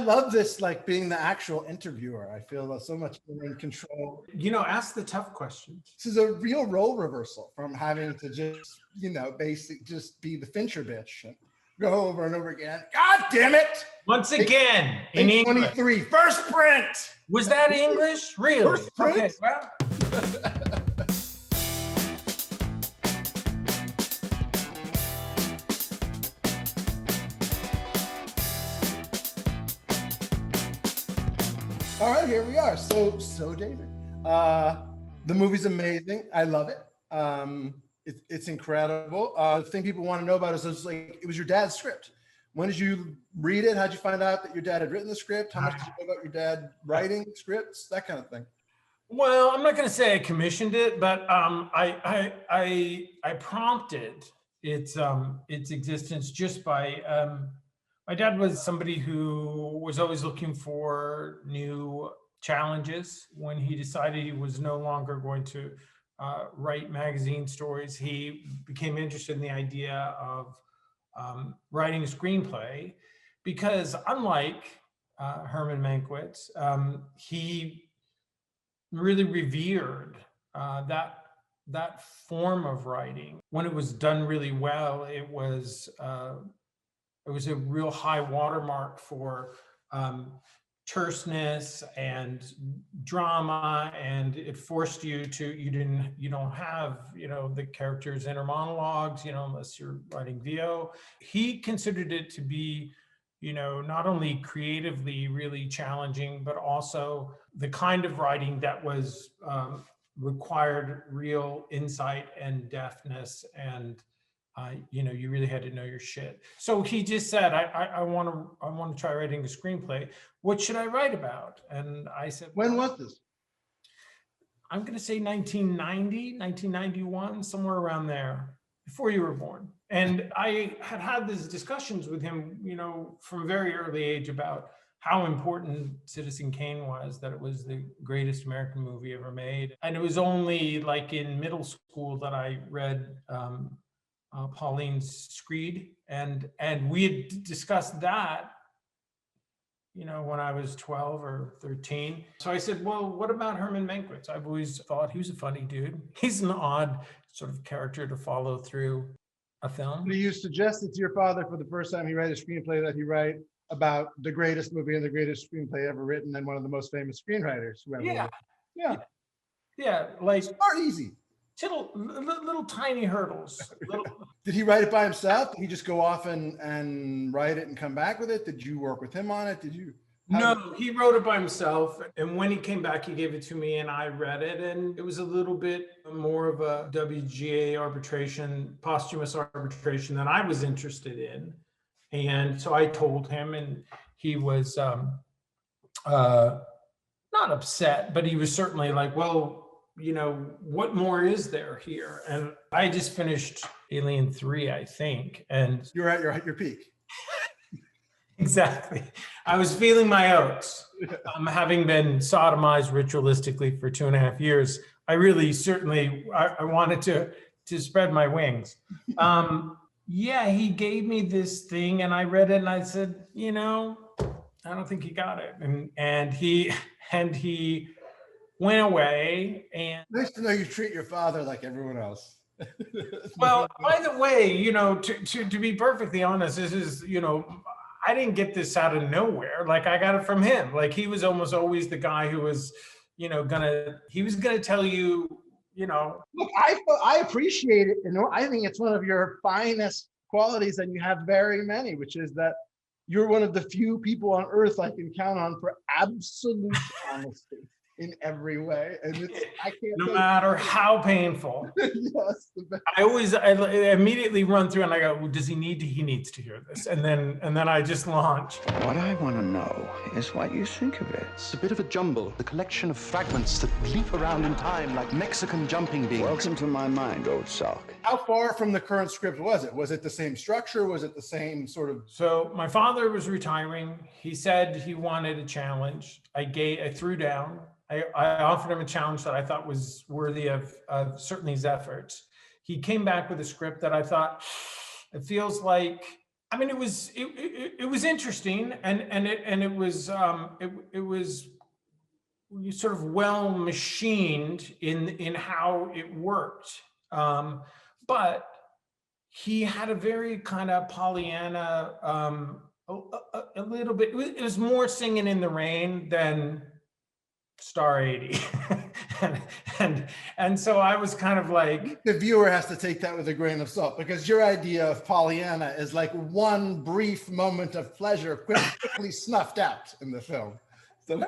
love this, like being the actual interviewer. I feel so much more in control. Ask the tough questions. This is a real role reversal from having to just, just be the Fincher bitch and go over and over again. God damn it! Once again, in English. 23, first print! Was that English? Really? First print? Okay, well. All right, here we are. So David, the movie's amazing. I love it. It's incredible. The thing people want to know about is it was your dad's script. When did you read it? How'd you find out that your dad had written the script? How much did you know about your dad writing scripts? That kind of thing. Well, I'm not going to say I commissioned it, but I prompted its existence just by. My dad was somebody who was always looking for new challenges. When he decided he was no longer going to write magazine stories, he became interested in the idea of writing a screenplay, because unlike Herman Mankiewicz, he really revered that form of writing. When it was done really well, it was a real high watermark for terseness and drama, and it forced you to, you don't have, the characters' inner monologues, unless you're writing VO. He considered it to be, not only creatively really challenging, but also the kind of writing that was required real insight and deftness, and you really had to know your shit. So he just said, I want to try writing a screenplay. What should I write about? And I said, when was this? I'm going to say 1990, 1991, somewhere around there, before you were born. And I had these discussions with him, from a very early age about how important Citizen Kane was, that it was the greatest American movie ever made. And it was only like in middle school that I read Pauline's Screed, and we had discussed that, when I was 12 or 13. So I said, well, what about Herman Mankiewicz? I've always thought he was a funny dude. He's an odd sort of character to follow through a film. You suggested to your father for the first time he read a screenplay that he write about the greatest movie and the greatest screenplay ever written, and one of the most famous screenwriters who ever lived. Yeah, like it's not easy. Little tiny hurdles. Did he write it by himself? Did he just go off and write it and come back with it? Did you work with him on it? No, he wrote it by himself. And when he came back, he gave it to me and I read it. And it was a little bit more of a WGA arbitration, posthumous arbitration than I was interested in. And so I told him, and he was not upset, but he was certainly like, well, what more is there here? And I just finished Alien 3, I think. And you're at your peak. Exactly. I was feeling my oats. Having been sodomized ritualistically for 2.5 years, I really I wanted to spread my wings. He gave me this thing and I read it and I said, I don't think he got it. And he went away. And nice to know you treat your father like everyone else. Well, by the way, to be perfectly honest, this is, I didn't get this out of nowhere. Like I got it from him. Like he was almost always the guy who was, he was gonna tell you, Look, I appreciate it. I think it's one of your finest qualities, and you have very many, which is that you're one of the few people on earth I can count on for absolute honesty in every way, and I can't. No matter how painful. Yes. I immediately run through and I go, well, does he needs to hear this, and then I just launch. What I want to know is what you think of it. It's a bit of a jumble, a collection of fragments that leap around in time like Mexican jumping beans. Welcome to my mind, old sock. How far from the current script was it? Was it the same structure? Was it the same sort of? So my father was retiring. He said he wanted a challenge. I threw down. I offered him a challenge that I thought was worthy of certainly his efforts. He came back with a script that I thought, it feels like I mean, it was interesting, and it was sort of well machined in how it worked. But he had a very kind of Pollyanna, a little bit. It was more Singing in the Rain than Star 80. and so I was kind of like, the viewer has to take that with a grain of salt, because your idea of Pollyanna is like one brief moment of pleasure quickly snuffed out in the film. So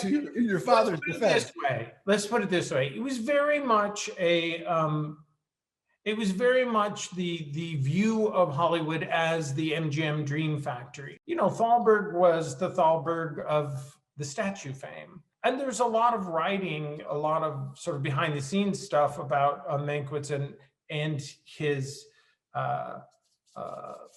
to your father's defense. Let's put it this way. It was very much the view of Hollywood as the MGM Dream Factory. You know, Thalberg was the Thalberg of the statue fame. And there's a lot of writing, a lot of sort of behind the scenes stuff about Mankiewicz and his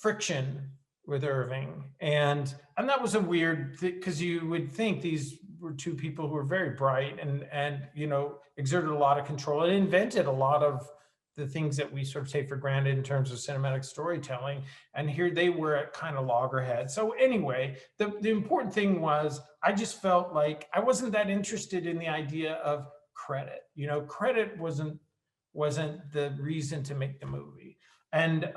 friction with Irving. And that was a weird thing, because you would think these were two people who were very bright and you know, exerted a lot of control and invented a lot of the things that we sort of take for granted in terms of cinematic storytelling. And here they were at kind of loggerheads. So anyway, the important thing was, I just felt like I wasn't that interested in the idea of credit. You know, credit wasn't the reason to make the movie. And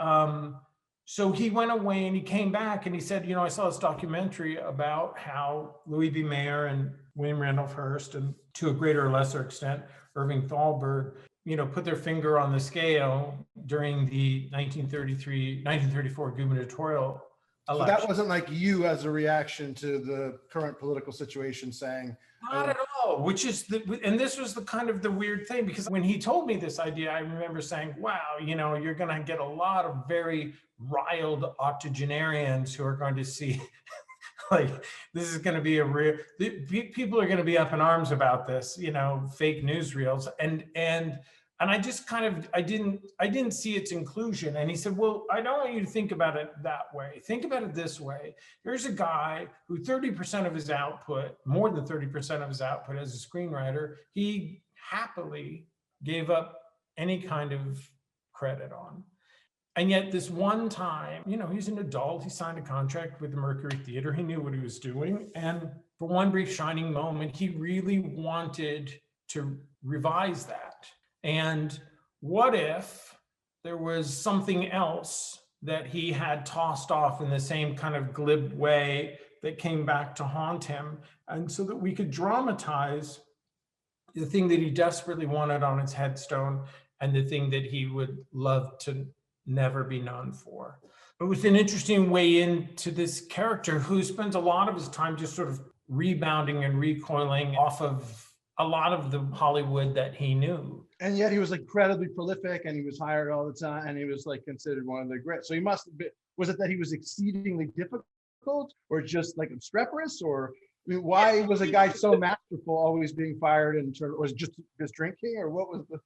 so he went away and he came back and he said, you know, I saw this documentary about how Louis B. Mayer and William Randolph Hearst, and to a greater or lesser extent, Irving Thalberg, you know, put their finger on the scale during the 1934 gubernatorial election. So that wasn't like you as a reaction to the current political situation saying, not at all, and this was the kind of the weird thing, because when he told me this idea, I remember saying, wow, you know, you're going to get a lot of very riled octogenarians who are going to see like, this is going to be people are going to be up in arms about this, you know, fake newsreels. And I just kind of, I didn't see its inclusion. And he said, well, I don't want you to think about it that way. Think about it this way. Here's a guy who 30% of his output, more than 30% of his output as a screenwriter, he happily gave up any kind of credit on. And yet this one time, you know, he's an adult, he signed a contract with the Mercury Theater, he knew what he was doing. And for one brief shining moment, he really wanted to revise that. And what if there was something else that he had tossed off in the same kind of glib way that came back to haunt him? And so that we could dramatize the thing that he desperately wanted on his headstone and the thing that he would love to never be known for. It was an interesting way into this character who spends a lot of his time just sort of rebounding and recoiling off of a lot of the Hollywood that he knew. And yet he was like incredibly prolific, and he was hired all the time, and he was like considered one of the great. So he must have been, was it that he was exceedingly difficult, or just like obstreperous, or I mean, why was a guy so masterful always being fired, and was it just drinking, or what was the?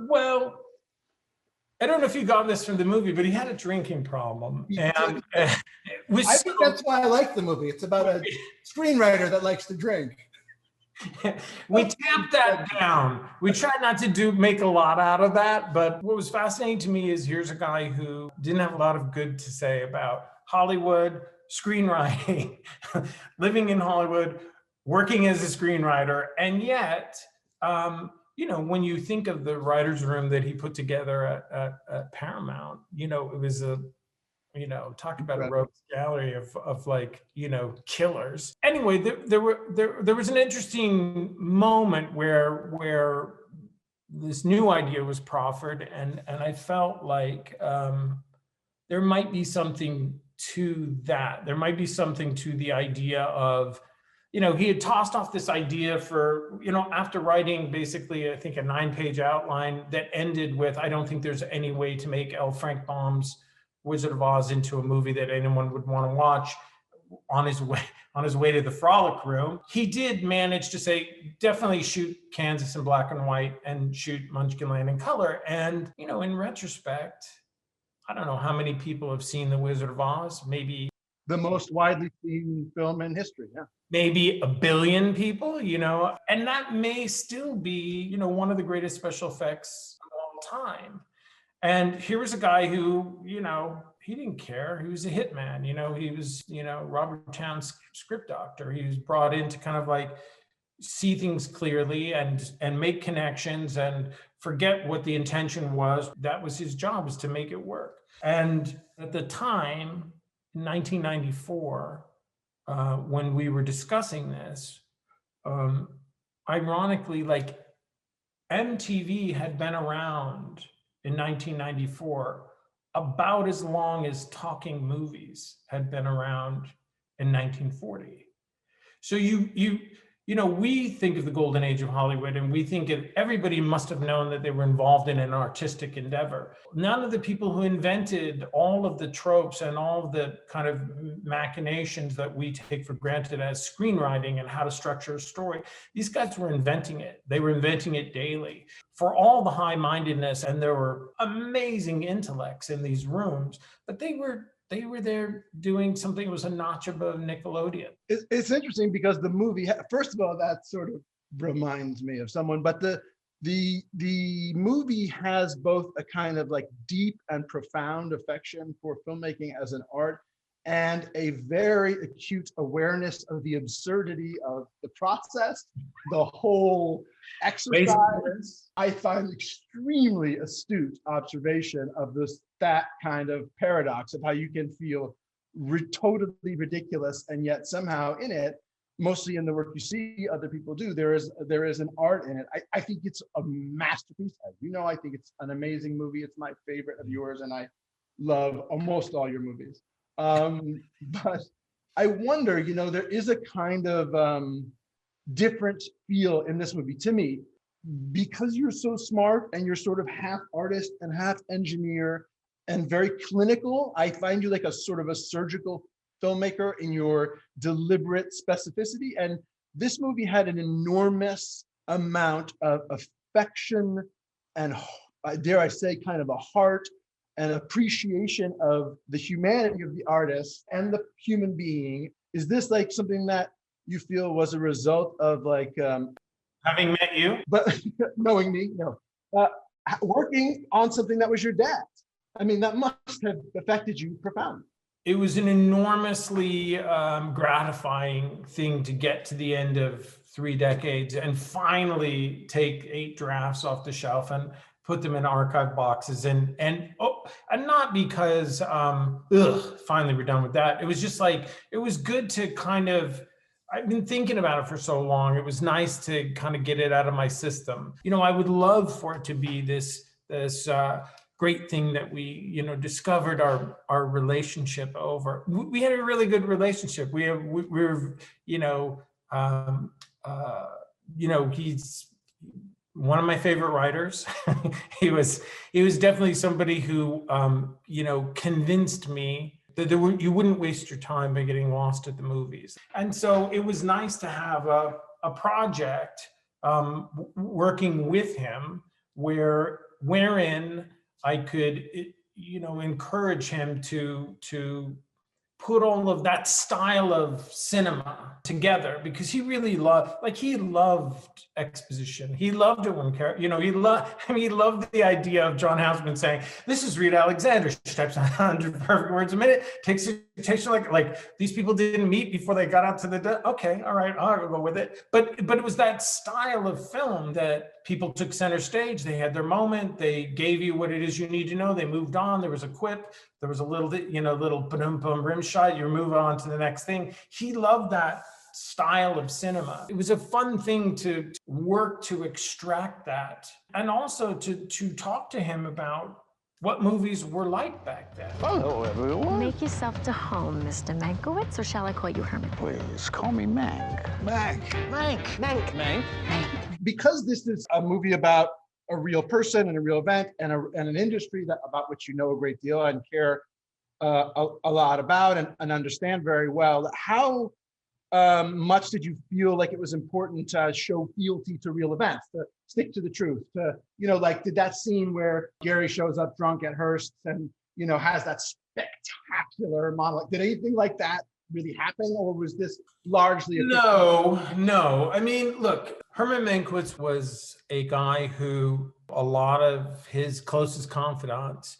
Well, I don't know if you got this from the movie, but he had a drinking problem. And I think that's why I like the movie. It's about a screenwriter that likes to drink. We tamped that down. We tried not to make a lot out of that, but what was fascinating to me is here's a guy who didn't have a lot of good to say about Hollywood, screenwriting, living in Hollywood, working as a screenwriter, and yet, you know, when you think of the writer's room that he put together at Paramount, you know, it was you know, talk about a rogues gallery of like, you know, killers. Anyway, there was an interesting moment where this new idea was proffered, and I felt like there might be something to that. There might be something to the idea of, you know, he had tossed off this idea for, you know, after writing basically, I think, a 9-page outline that ended with, I don't think there's any way to make L. Frank Baum's Wizard of Oz into a movie that anyone would want to watch on his way to the Frolic Room. He did manage to say, definitely shoot Kansas in black and white and shoot Munchkin Land in color. And, you know, in retrospect, I don't know how many people have seen The Wizard of Oz, maybe the most widely seen film in history, yeah. Maybe 1 billion people, you know, and that may still be, you know, one of the greatest special effects of all time. And here was a guy who, you know, he didn't care. He was a hitman, he was, Robert Town's script doctor. He was brought in to kind of like see things clearly and make connections and forget what the intention was. That was his job, was to make it work. And at the time, in 1994, when we were discussing this, ironically, like MTV had been around in 1994 about as long as talking movies had been around in 1940. So we think of the golden age of Hollywood, and we think everybody must have known that they were involved in an artistic endeavor. None of the people who invented all of the tropes and all of the kind of machinations that we take for granted as screenwriting and how to structure a story, these guys were inventing it. They were inventing it daily. For all the high-mindedness, and there were amazing intellects in these rooms, but they were there doing something that was a notch above Nickelodeon. It's interesting because the movie, first of all, that sort of reminds me of someone, but the movie has both a kind of like deep and profound affection for filmmaking as an art and a very acute awareness of the absurdity of the process, the whole exercise. I find extremely astute observation of that kind of paradox of how you can feel totally ridiculous and yet somehow in it, mostly in the work you see other people do, there is an art in it. I think it's a masterpiece. As you know, I think it's an amazing movie. It's my favorite of yours, and I love almost all your movies. But I wonder, there is a kind of different feel in this movie to me, because you're so smart and you're sort of half artist and half engineer and very clinical. I find you like a sort of a surgical filmmaker in your deliberate specificity. And this movie had an enormous amount of affection and, dare I say, kind of a heart and appreciation of the humanity of the artist and the human being. Is this like something that you feel was a result of like having met you, but knowing me, no, working on something that was your dad? I mean, that must have affected you profoundly. It was an enormously gratifying thing to get to the end of 3 decades and finally take 8 drafts off the shelf and put them in archive boxes, and not because finally we're done with that. It was just like, it was good to kind of, I've been thinking about it for so long. It was nice to kind of get it out of my system. I would love for it to be this great thing that we, discovered our relationship over. We had a really good relationship. He's one of my favorite writers. He was definitely somebody who, convinced me that you wouldn't waste your time by getting lost at the movies. And so it was nice to have a project working with him wherein I could, encourage him to put all of that style of cinema together, because he really loved exposition. He loved it when, he loved the idea of John Houseman saying, "This is Rita Alexander. She types 100 perfect words a minute, takes a dictation like these people didn't meet before they got out to the, okay, all right, I'll go with it." But it was that style of film that people took center stage. They had their moment. They gave you what it is you need to know. They moved on. There was a quip. There was a little, little boom rim shot. You move on to the next thing. He loved that style of cinema. It was a fun thing to work to extract that, and also to talk to him about what movies were like back then. Hello, everyone. Make yourself to home, Mr. Mankiewicz, or shall I call you Herman? Please call me Mank. Mank. Because this is a movie about a real person and a real event and an industry about which you know a great deal and care a lot about and understand very well, how much did you feel like it was important to show fealty to real events, to stick to the truth, to, did that scene where Gary shows up drunk at Hearst and, has that spectacular monologue, did anything like that really happen, or was this largely No. I mean, look, Herman Mankiewicz was a guy who a lot of his closest confidants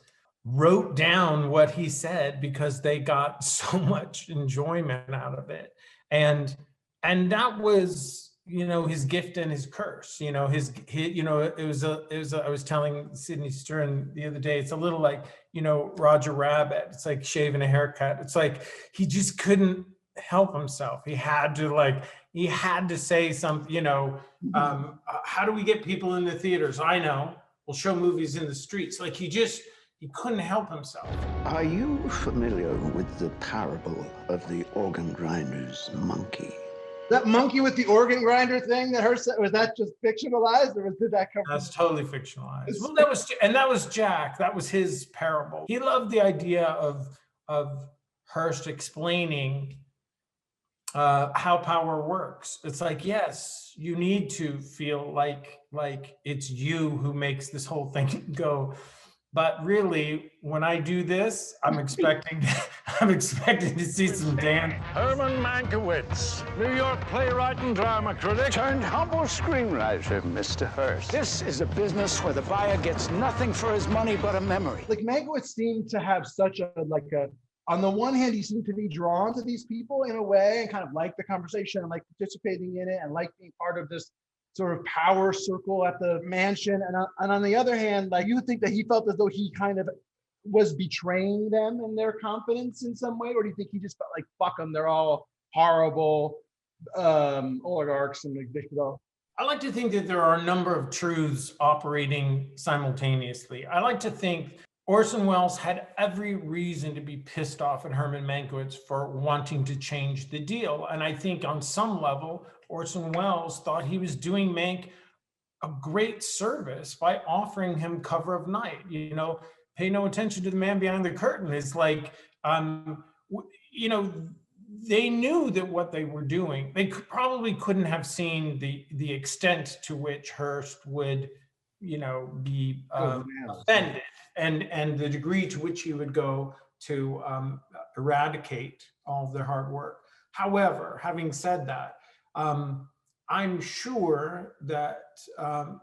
wrote down what he said because they got so much enjoyment out of it. And that was, you know, his gift and his curse. You know, his you know, it was I was telling Sidney Stern the other day, it's a little like, you know, Roger Rabbit. It's like shaving a haircut. It's like he just couldn't help himself. He had to say something, you know, how do we get people in the theaters? I know, we'll show movies in the streets. Like he couldn't help himself. Are you familiar with the parable of the organ grinder's monkey? That monkey with the organ grinder thing that was that just fictionalized, or did that come? That's totally fictionalized. Well, that was Jack. That was his parable. He loved the idea of Hearst explaining how power works. It's like, yes, you need to feel like it's you who makes this whole thing go. But really, when I do this, I'm expecting to see some dance. Herman Mankiewicz, New York playwright and drama critic, turned humble screenwriter, Mr. Hearst. This is a business where the buyer gets nothing for his money but a memory. Like Mankiewicz seemed to have such a on the one hand, he seemed to be drawn to these people in a way and kind of like the conversation and like participating in it and like being part of this sort of power circle at the mansion. And on the other hand, like, you would think that he felt as though he kind of was betraying them and their confidence in some way, or do you think he just felt like, fuck them, they're all horrible oligarchs and like they should all... I like to think that there are a number of truths operating simultaneously. I like to think Orson Welles had every reason to be pissed off at Herman Mankiewicz for wanting to change the deal. And I think on some level, Orson Welles thought he was doing Mank a great service by offering him cover of night. You know, pay no attention to the man behind the curtain. It's like, you know, they knew that what they were doing, they probably couldn't have seen the extent to which Hearst would, you know, be offended, and the degree to which he would go to eradicate all of their hard work. However, having said that, I'm sure that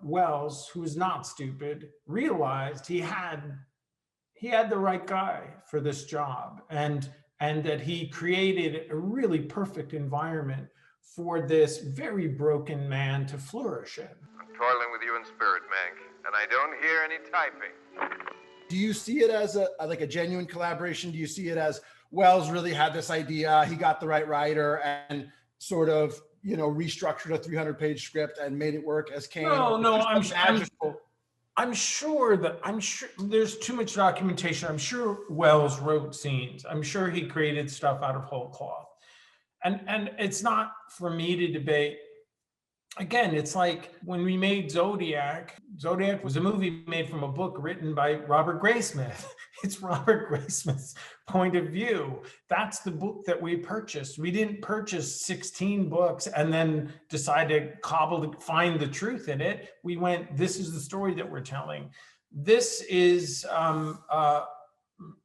Welles, who is not stupid, realized he had the right guy for this job, and that he created a really perfect environment for this very broken man to flourish in. I'm toiling with you in spirit, Mank, and I don't hear any typing. Do you see it as a genuine collaboration? Do you see it as Welles really had this idea, he got the right writer, and sort of, you know, restructured a 300-page script and made it work as Kane? No, I'm sure there's too much documentation. I'm sure Welles wrote scenes. I'm sure he created stuff out of whole cloth. And it's not for me to debate. Again, it's like when we made Zodiac. Zodiac was a movie made from a book written by Robert Graysmith. It's Robert Graysmith's point of view. That's the book that we purchased. We didn't purchase 16 books and then decide to find the truth in it. We went, this is the story that we're telling. This is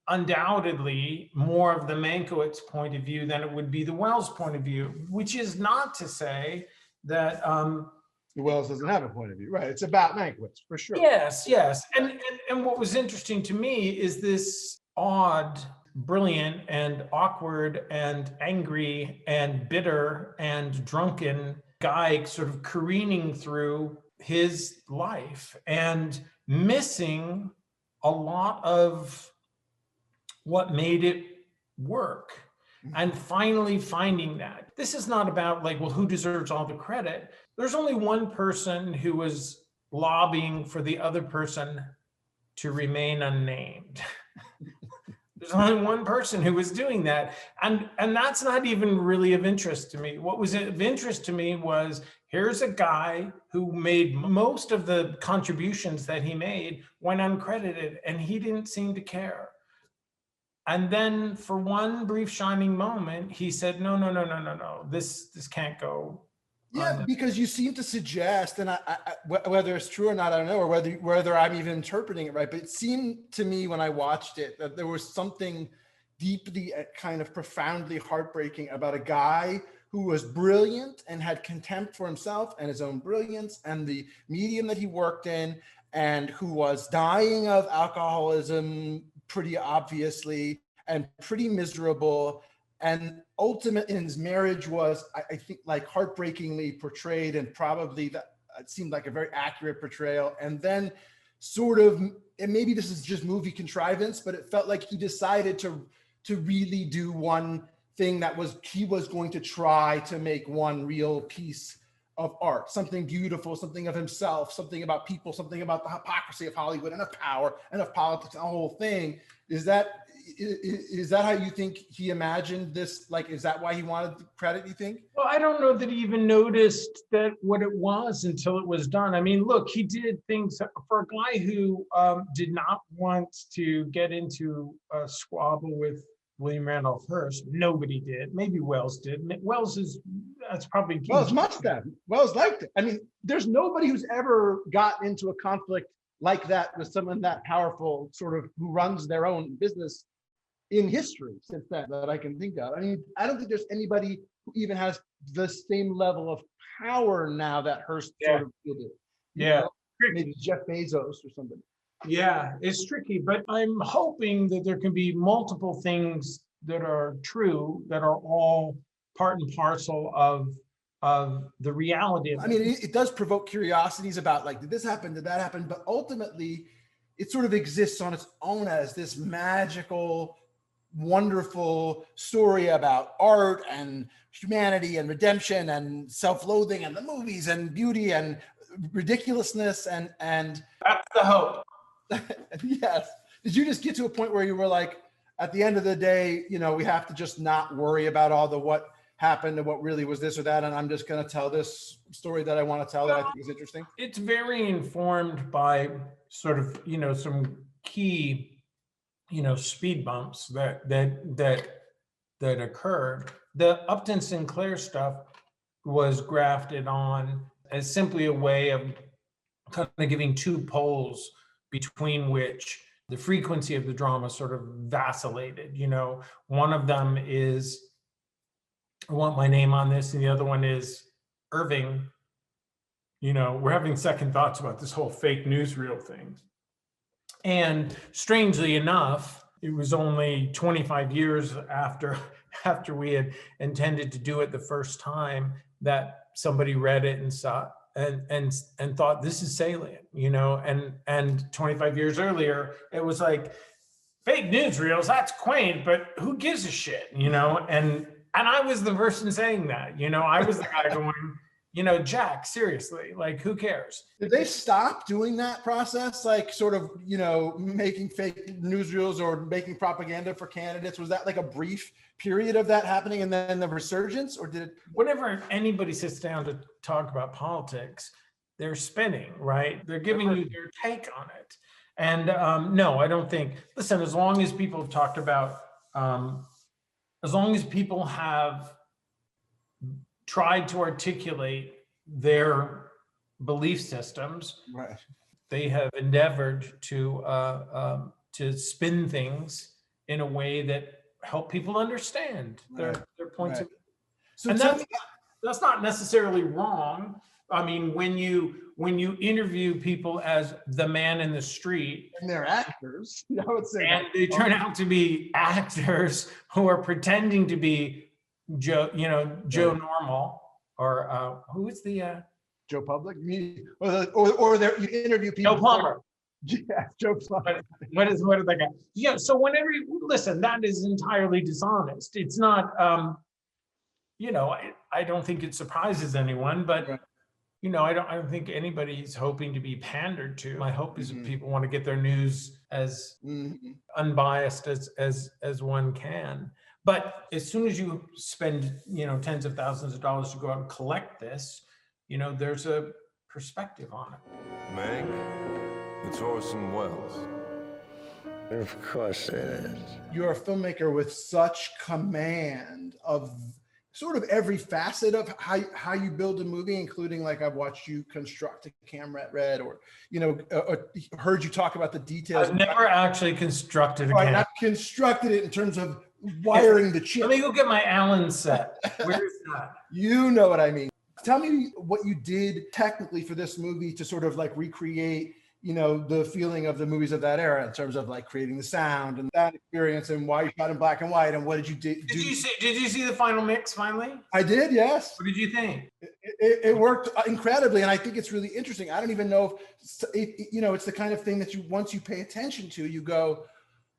undoubtedly more of the Mankiewicz point of view than it would be the Welles point of view, which is not to say that Welles doesn't have a point of view, right? It's about Mankiewicz, for sure. Yes. And what was interesting to me is this odd, brilliant, and awkward, and angry, and bitter, and drunken guy sort of careening through his life and missing a lot of what made it work. And finally finding that. This is not about like, well, who deserves all the credit? There's only one person who was lobbying for the other person to remain unnamed. There's only one person who was doing that. And that's not even really of interest to me. What was of interest to me was, here's a guy who made most of the contributions that he made went uncredited, and he didn't seem to care. And then for one brief shining moment, he said, no, this can't go. Yeah, because you seem to suggest, and I whether it's true or not, I don't know, or whether I'm even interpreting it right, but it seemed to me when I watched it that there was something deeply, kind of profoundly heartbreaking about a guy who was brilliant and had contempt for himself and his own brilliance and the medium that he worked in, and who was dying of alcoholism, pretty obviously, and pretty miserable. And ultimately, his marriage was, I think, like heartbreakingly portrayed, and probably that it seemed like a very accurate portrayal. And then sort of, and maybe this is just movie contrivance, but it felt like he decided to really do one thing that was, he was going to try to make one real piece of art, something beautiful, something of himself, something about people, something about the hypocrisy of Hollywood and of power and of politics and the whole thing. Is that how you think he imagined this? Like, is that why he wanted the credit, you think? Well, I don't know that he even noticed that what it was until it was done. I mean, look, he did things for a guy who did not want to get into a squabble with William Randolph Hearst. Nobody did. Maybe Wells did. That's probably Wells must have. Wells liked it. I mean, there's nobody who's ever gotten into a conflict like that with someone that powerful, sort of, who runs their own business in history since then that I can think of. I mean, I don't think there's anybody who even has the same level of power now that Hearst sort of did it. Yeah. Maybe Jeff Bezos or somebody. Yeah, it's tricky, but I'm hoping that there can be multiple things that are true, that are all part and parcel of the reality. I mean, it does provoke curiosities about, like, did this happen? Did that happen? But ultimately, it sort of exists on its own as this magical, wonderful story about art and humanity and redemption and self-loathing and the movies and beauty and ridiculousness and that's the hope. Yes. Did you just get to a point where you were like, at the end of the day, you know, we have to just not worry about all the what happened and what really was this or that, and I'm just going to tell this story that I want to tell that I think is interesting? It's very informed by sort of, you know, some key, you know, speed bumps that occurred. The Upton Sinclair stuff was grafted on as simply a way of kind of giving two poles between which the frequency of the drama sort of vacillated. You know, one of them is, I want my name on this, and the other one is Irving. You know, we're having second thoughts about this whole fake newsreel thing. And strangely enough, it was only 25 years after we had intended to do it the first time that somebody read it and saw and thought, this is salient, you know, and 25 years earlier, it was like, fake newsreels, that's quaint, but who gives a shit, you know? And I was the person saying that, you know, I was the guy going, you know, Jack, seriously, like, who cares? Did they stop doing that process? Like, sort of, you know, making fake newsreels or making propaganda for candidates? Was that like a brief period of that happening and then the resurgence, or did it? Whenever anybody sits down to talk about politics, they're spinning, right? They're giving you their take on it. And no, I don't think, listen, as long as people have talked about, as long as people have tried to articulate their belief systems, Right. they have endeavored to spin things in a way that help people understand their points of view. So and tell me, that's not necessarily wrong. I mean, when you interview people as the man in the street, and they're actors, I would say, and they turn out to be actors who are pretending to be Joe, you know, Joe Normal, or who is the Joe Public, or you interview people. Joe Plumber. Yeah, Joe Plumber. What is that guy? Yeah. So whenever you listen, that is entirely dishonest. It's not. You know, I don't think it surprises anyone, but. Right. You know, I don't think anybody's hoping to be pandered to. My hope is that people want to get their news as unbiased as one can. But as soon as you spend, you know, tens of thousands of dollars to go out and collect this, you know, there's a perspective on it. Mank, it's Orson Welles. Of course it is. You're a filmmaker with such command of sort of every facet of how you build a movie, including, like, I've watched you construct a camera at Red, or, you know, heard you talk about the details. I've never actually constructed a camera. Not constructed it in terms of wiring the chip. Let me go get my Allen set. Where is that? You know what I mean. Tell me what you did technically for this movie to sort of like recreate you know, the feeling of the movies of that era in terms of like creating the sound and that experience and why you shot in black and white and what did you do? Did you see the final mix finally? I did, yes. What did you think? It worked incredibly, and I think it's really interesting. I don't even know if you know, it's the kind of thing that you once you pay attention to, you go,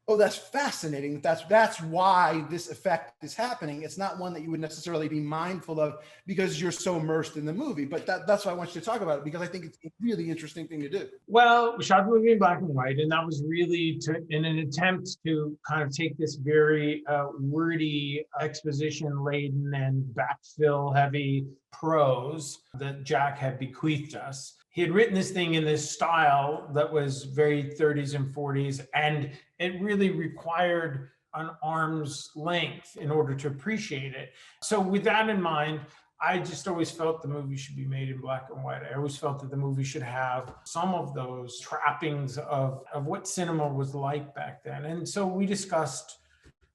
oh, that's fascinating. That's why this effect is happening. It's not one that you would necessarily be mindful of because you're so immersed in the movie. But that's why I want you to talk about it, because I think it's a really interesting thing to do. Well, we shot the movie in black and white, and that was really in an attempt to kind of take this very wordy, exposition-laden and backfill-heavy prose that Jack had bequeathed us. He had written this thing in this style that was very 30s and 40s, and it really required an arm's length in order to appreciate it. So with that in mind, I just always felt the movie should be made in black and white. I always felt that the movie should have some of those trappings of what cinema was like back then. And so we discussed,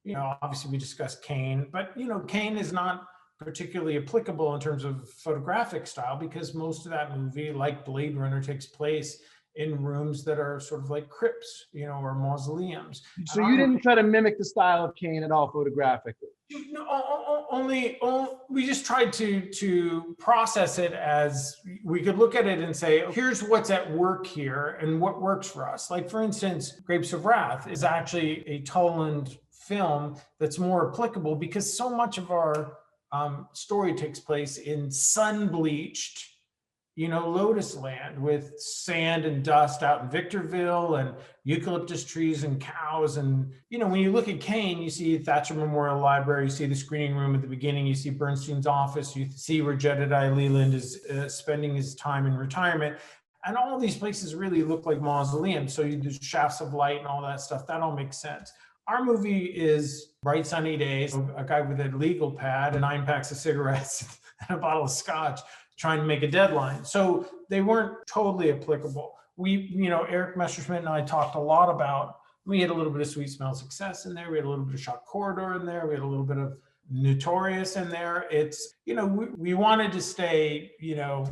you know, obviously we discussed Kane, but, you know, Kane is not particularly applicable in terms of photographic style because most of that movie, like Blade Runner, takes place in rooms that are sort of like crypts, you know, or mausoleums. So you didn't try to mimic the style of Kane at all photographically? No, we just tried to process it as we could look at it and say, here's what's at work here and what works for us. Like, for instance, Grapes of Wrath is actually a Toland film that's more applicable because so much of our story takes place in sun-bleached, you know, Lotus Land with sand and dust out in Victorville and eucalyptus trees and cows. And, you know, when you look at Kane, you see Thatcher Memorial Library, you see the screening room at the beginning, you see Bernstein's office, you see where Jedediah Leland is spending his time in retirement. And all these places really look like mausoleums. So you do shafts of light and all that stuff. That all makes sense. Our movie is bright sunny days, a guy with a legal pad and 9 packs of cigarettes and a bottle of scotch trying to make a deadline. So they weren't totally applicable. We, you know, Eric Messerschmidt and I talked a lot about, we had a little bit of Sweet Smell Success in there. We had a little bit of Shot Corridor in there. We had a little bit of Notorious in there. It's, you know, we wanted to stay, you know,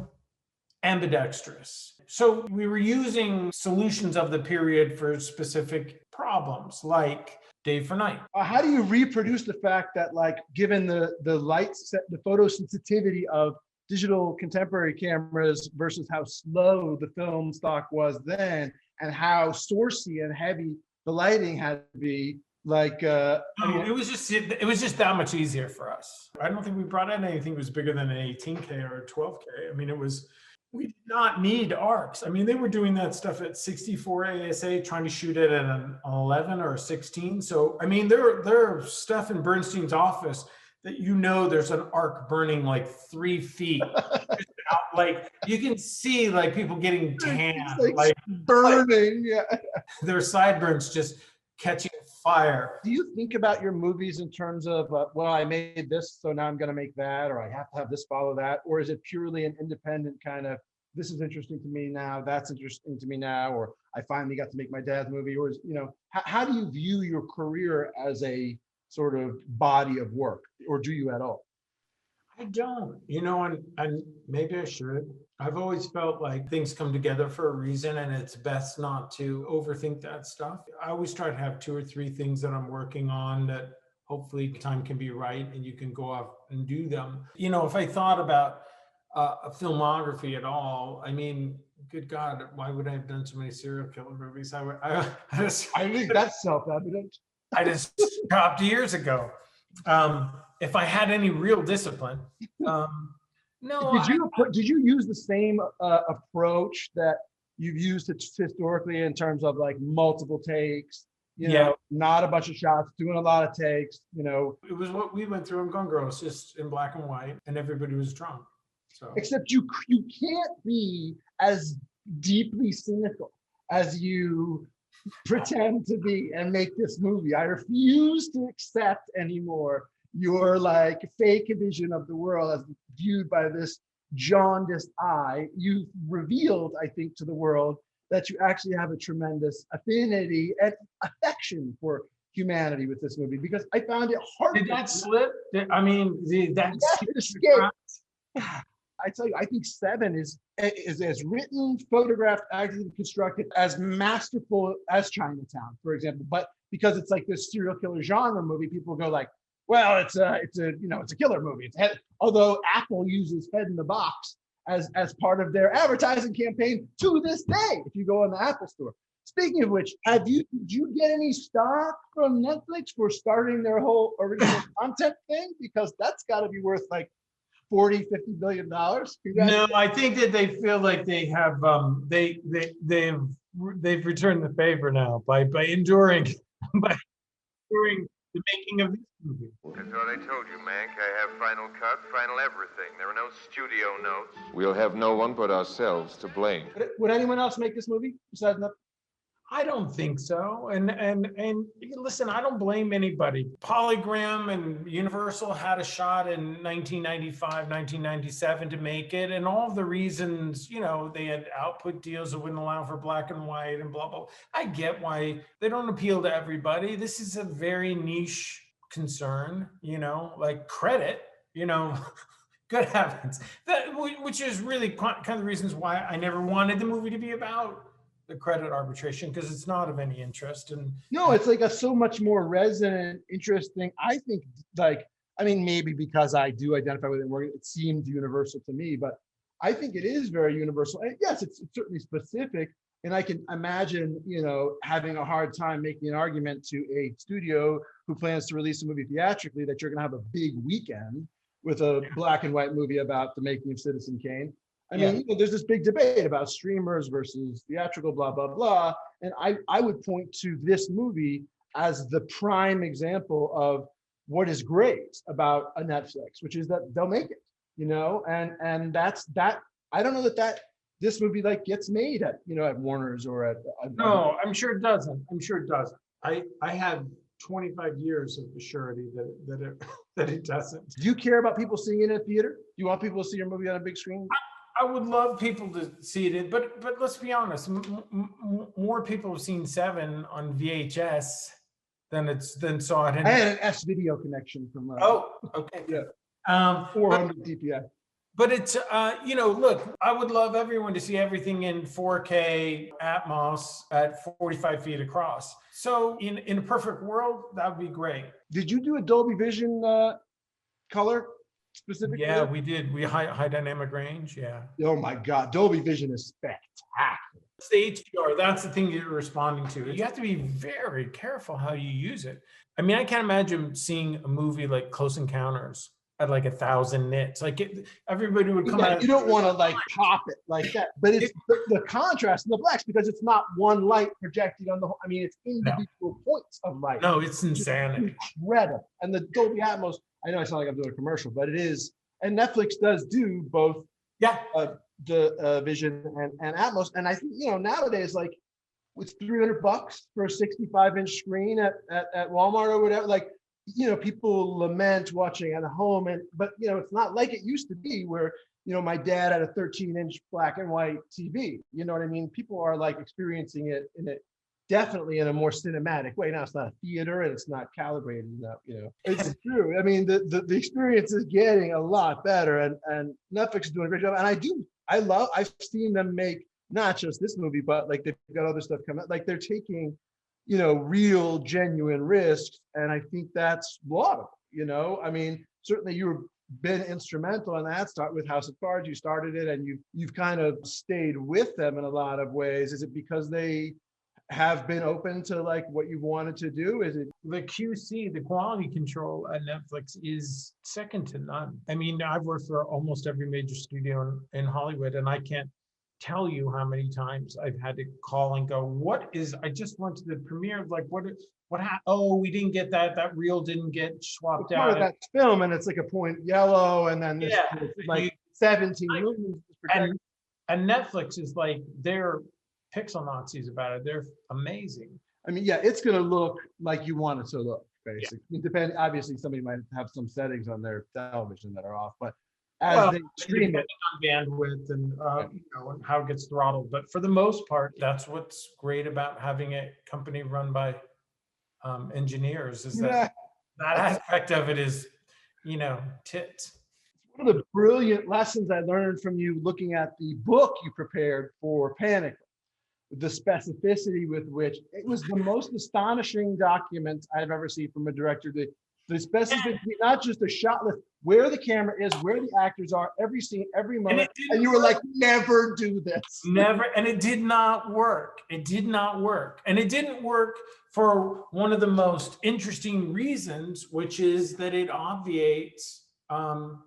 ambidextrous. So we were using solutions of the period for specific problems, like Day for Night. How do you reproduce the fact that, like, given the light set, the photosensitivity of digital contemporary cameras versus how slow the film stock was then, and how sourcey and heavy the lighting had to be, like, I mean, it was just that much easier for us. I don't think we brought in anything that was bigger than an 18K or a 12K. I mean, we did not need arcs. I mean, they were doing that stuff at 64 ASA, trying to shoot it at an 11 or a 16. So, I mean, there are stuff in Bernstein's office that, you know, there's an arc burning like 3 feet. Like, you can see like people getting tan, like burning. Yeah. Their sideburns just catching fire. Do you think about your movies in terms of, well, I made this, so now I'm going to make that, or I have to have this follow that? Or is it purely an independent kind of, this is interesting to me now, that's interesting to me now, or I finally got to make my dad's movie? Or, you know, how do you view your career as a sort of body of work, or do you at all? I don't, you know, and maybe I should. I've always felt like things come together for a reason, and it's best not to overthink that stuff. I always try to have 2 or 3 things that I'm working on that hopefully time can be right and you can go off and do them. You know, if I thought about a filmography at all, I mean, good God, why would I have done so many serial killer movies? I think that's self-evident. I just stopped years ago. If I had any real discipline, no. Did you use the same approach that you've used historically in terms of like multiple takes? You know, not a bunch of shots, doing a lot of takes. You know, it was what we went through in Gone Girl, just in black and white, and everybody was drunk. So, except you can't be as deeply cynical as you pretend to be and make this movie. I refuse to accept anymore your like fake vision of the world as viewed by this jaundiced eye. You've revealed, I think, to the world that you actually have a tremendous affinity and affection for humanity with this movie, because I found it hard. Did that slip? I mean, that escape. I tell you, I think Seven is as written, photographed, acted, and constructed as masterful as Chinatown, for example. But because it's like this serial killer genre movie, people go like, well, it's a killer movie. Although Apple uses Head in the Box as part of their advertising campaign to this day, if you go in the Apple store. Speaking of which, did you get any stock from Netflix for starting their whole original content thing? Because that's got to be worth like $40-50 billion. No, I think that they feel like they have they've returned the favor now by enduring the making of this movie. That's what I told you, Mank. I have final cut, final everything. There are no studio notes. We'll have no one but ourselves to blame. Would anyone else make this movie besides Netflix? I don't think so. And listen, I don't blame anybody. Polygram and Universal had a shot in 1995, 1997 to make it. And all of the reasons, they had output deals that wouldn't allow for black and white and blah, blah. I get why they don't appeal to everybody. This is a very niche concern, like credit, good heavens. Which is really kind of the reasons why I never wanted the movie to be about the credit arbitration, because it's not of any interest. And no, it's like a so much more resonant, interesting. I think, maybe because I do identify with it more, it seemed universal to me, but I think it is very universal. And yes, it's certainly specific. And I can imagine, having a hard time making an argument to a studio who plans to release a movie theatrically that you're going to have a big weekend with a black and white movie about the making of Citizen Kane. I mean, there's this big debate about streamers versus theatrical, blah, blah, blah. And I would point to this movie as the prime example of what is great about a Netflix, which is that they'll make it, and that's that. I don't know that this movie gets made at, at Warner's or at. No, I'm sure it doesn't. I have 25 years of surety that it doesn't. Do you care about people seeing it in a theater? Do you want people to see your movie on a big screen? I would love people to see it, but let's be honest. More people have seen Seven on VHS than saw it. I had an S video connection from. Okay. Yeah. 400 DPI. But it's look, I would love everyone to see everything in 4K Atmos at 45 feet across. So in a perfect world, that would be great. Did you do a Dolby Vision color? Specifically? Yeah, we did. We high dynamic range. Yeah. Oh my God, Dolby Vision is spectacular. It's the HDR. That's the thing you're responding to. You have to be very careful how you use it. I mean, I can't imagine seeing a movie like Close Encounters at 1,000 nits. Everybody would come out. You don't want to pop it like that, but it's the contrast in the blacks, because it's not one light projecting on the whole. I mean, it's individual points of light. No, it's insanity. Incredible. And the Dolby Atmos. I know I sound like I'm doing a commercial, but it is. And Netflix does do both. Yeah. The Vision and Atmos. And I think, nowadays, it's $300 for a 65-inch screen at Walmart or whatever. People lament watching at home, but it's not like it used to be where, my dad had a 13-inch black and white TV. You know what I mean? People are experiencing it definitely in a more cinematic way. Now it's not a theater and it's not calibrated enough, It's true. I mean, the experience is getting a lot better, and Netflix is doing a great job. And I've seen them make not just this movie, but they've got other stuff coming out. They're taking, real genuine risks. And I think that's laudable, I mean, certainly you've been instrumental in that. Start with House of Cards. You started it and you've kind of stayed with them in a lot of ways. Is it because they have been open to what you've wanted to do? Is it the QC, the quality control at Netflix is second to none? I mean, I've worked for almost every major studio in Hollywood, and I can't tell you how many times I've had to call and go, I just went to the premiere of what happened? Oh, we didn't get that reel didn't get swapped out. Part of that film, and it's a point yellow, and then this 17 movies. And Netflix is they're pixel Nazis about it. They're amazing. I mean, yeah, it's going to look like you want it to look, basically. Yeah. Obviously, somebody might have some settings on their television that are off, but they stream it on bandwidth and and how it gets throttled. But for the most part, that's what's great about having a company run by engineers, is that aspect of it is, tits. One of the brilliant lessons I learned from you looking at the book you prepared for Panic, the specificity with which it was the most astonishing document I've ever seen from a director. The specificity, not just the shot list, where the camera is, where the actors are, every scene, every moment. And you were like, never do this. Never, and it did not work. It did not work. And it didn't work for one of the most interesting reasons, which is that it obviates a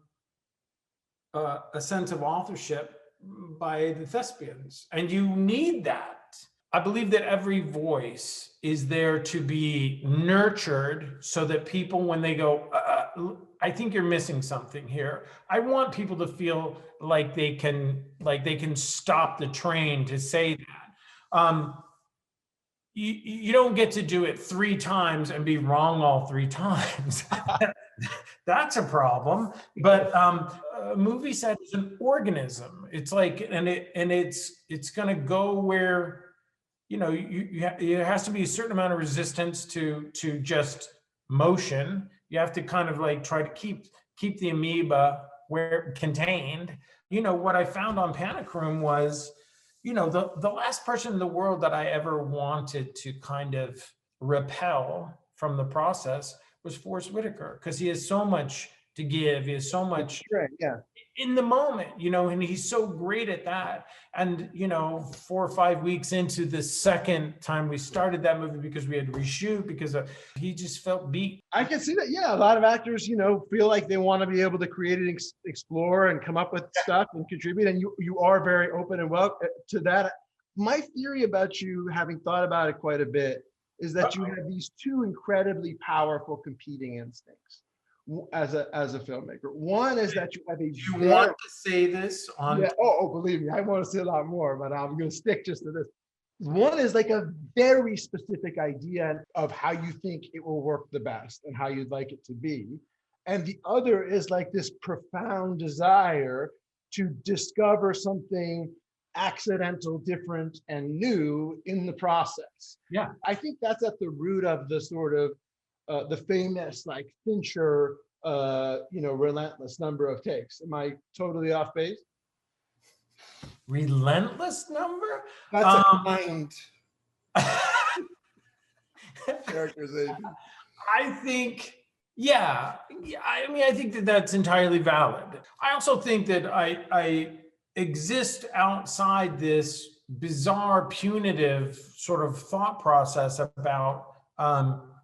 sense of authorship by the thespians. And you need that. I believe that every voice is there to be nurtured so that people, when they go, I think you're missing something here. I want people to feel like they can stop the train to say that. You don't get to do it 3 times and be wrong all 3 times. That's a problem. But a movie set is an organism. It's like, and it's going to go where, there has to be a certain amount of resistance to just motion. You have to kind of like try to keep the amoeba where contained. What I found on Panic Room was, the last person in the world that I ever wanted to kind of repel from the process was Forrest Whitaker, because he has so much to give. He has so much in the moment, and he's so great at that. And, 4 or 5 weeks into the second time we started that movie, because we had to reshoot, because he just felt beat. I can see that. Yeah. A lot of actors, feel like they want to be able to create and explore and come up with stuff and contribute. And you are very open and well to that. My theory about you, having thought about it quite a bit, is that you have these 2 incredibly powerful competing instincts as a filmmaker. One is that you have a. Do you want to say this on? Yeah. Oh, believe me, I want to say a lot more, but I'm going to stick just to this. One is like a very specific idea of how you think it will work the best and how you'd like it to be, and the other is like this profound desire to discover something accidental, different, and new in the process. Yeah, I think that's at the root of the sort of the famous like Fincher, relentless number of takes. Am I totally off base? Relentless number? That's a kind characterization. I think, I think that's entirely valid. I also think that I exist outside this bizarre, punitive sort of thought process about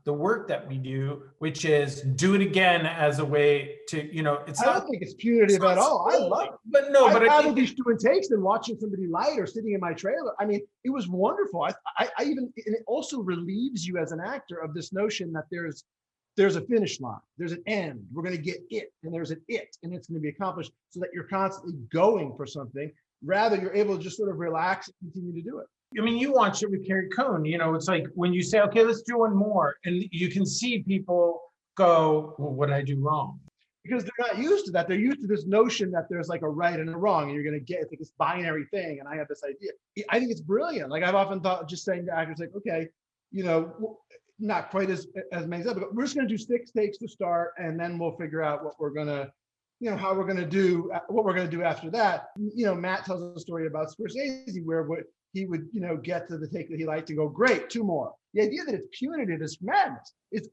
the work that we do, which is do it again as a way to, it's I don't think it's punitive at all. I love it. But no, I'd rather be doing takes than watching somebody light or sitting in my trailer. I mean, it was wonderful. I even, and it also relieves you as an actor of this notion that there's a finish line, there's an end, we're going to get it, and there's an it, and it's going to be accomplished, so that you're constantly going for something. Rather, you're able to just sort of relax and continue to do it. I mean, you watch it with Carrie Coon, it's like when you say, okay, let's do one more, and you can see people go, well, what did I do wrong? Because they're not used to that. They're used to this notion that there's like a right and a wrong, and you're going to get, it's like this binary thing, and I have this idea. I think it's brilliant. Like I've often thought, just saying to actors, like, okay, not quite as many, but we're just going to do 6 takes to start, and then we'll figure out what we're going to, how we're going to do, what we're going to do after that. Matt tells a story about Scorsese where he would, get to the take that he liked to go, great, 2 more. The idea that it's punitive is madness. It's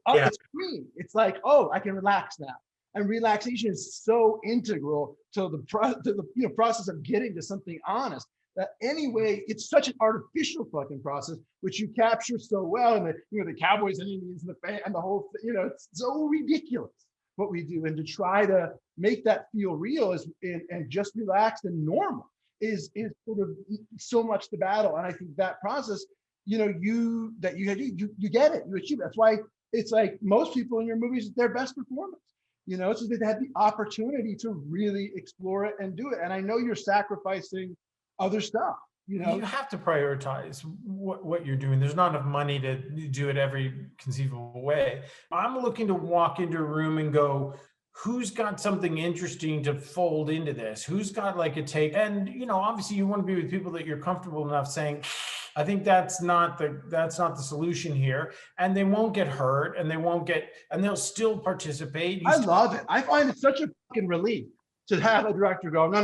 free. It's like, oh, I can relax now. And relaxation is so integral to the process of getting to something honest. That anyway, it's such an artificial fucking process, which you capture so well. And the Cowboys and Indians and the fan and the whole thing, it's so ridiculous what we do. And to try to make that feel real and just relaxed and normal is sort of so much the battle. And I think that process, you get it, you achieve it. That's why it's like most people in your movies, it's their best performance. So they had the opportunity to really explore it and do it. And I know you're sacrificing other stuff. You have to prioritize what you're doing. There's not enough money to do it every conceivable way. I'm looking to walk into a room and go, who's got something interesting to fold into this? Who's got like a take? And obviously you want to be with people that you're comfortable enough saying, I think that's not the solution here. And they won't get hurt, and they'll still participate. I love it. I find it such a fucking relief to have a director go, no,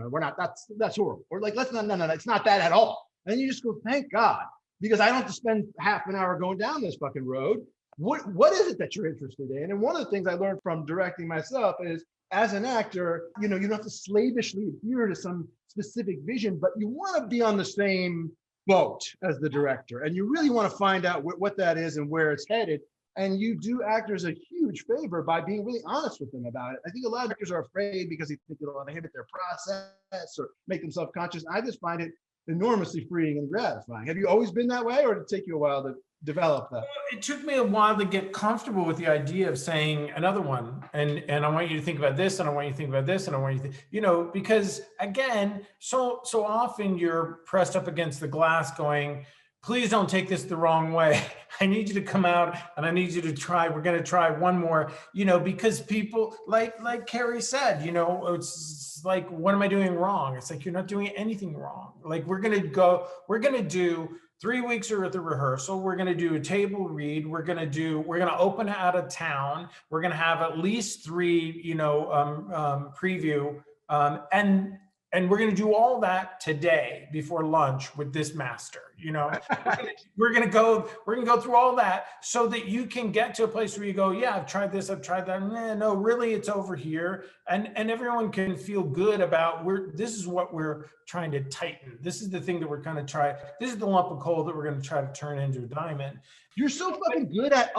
we're not, that's horrible. Or like, no, it's not that at all. And you just go, thank God, because I don't have to spend half an hour going down this fucking road. What is it that you're interested in? And one of the things I learned from directing myself is, as an actor, you don't have to slavishly adhere to some specific vision, but you want to be on the same boat as the director. And you really want to find out what that is and where it's headed. And you do actors a huge favor by being really honest with them about it. I think a lot of actors are afraid because they think it'll inhibit their process or make them self-conscious. I just find it enormously freeing and gratifying. Have you always been that way, or did it take you a while to develop that? It took me a while to get comfortable with the idea of saying another one, and I want you to think about this, and I want you to think about this, and I want you to, because again, so often you're pressed up against the glass going, please don't take this the wrong way. I need you to come out and I need you to try. We're going to try one more, because people like Carrie said, it's like, what am I doing wrong? It's like, you're not doing anything wrong. Like, we're going to do 3 weeks worth of rehearsal. We're going to do a table read. We're going to open out of town. We're going to have at least 3, preview. And we're going to do all that today before lunch with this master. We're going to go through all that so that you can get to a place where you go, yeah, I've tried this, I've tried that. No, really, it's over here. And everyone can feel good about this is what we're trying to tighten. This is the thing that we're going to try. This is the lump of coal that we're going to try to turn into a diamond. You're so fucking good at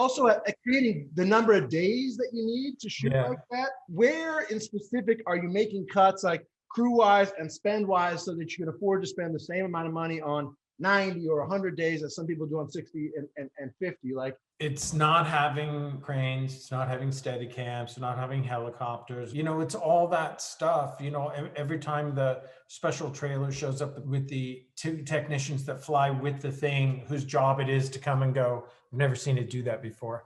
creating the number of days that you need to shoot like that. Where in specific are you making cuts, like crew-wise and spend-wise, so that you can afford to spend the same amount of money on 90 or 100 days as some people do on 60 and 50? Like, it's not having cranes, it's not having steady cams, it's not having helicopters. It's all that stuff. Every time the special trailer shows up with the 2 technicians that fly with the thing, whose job it is to come and go, I've never seen it do that before.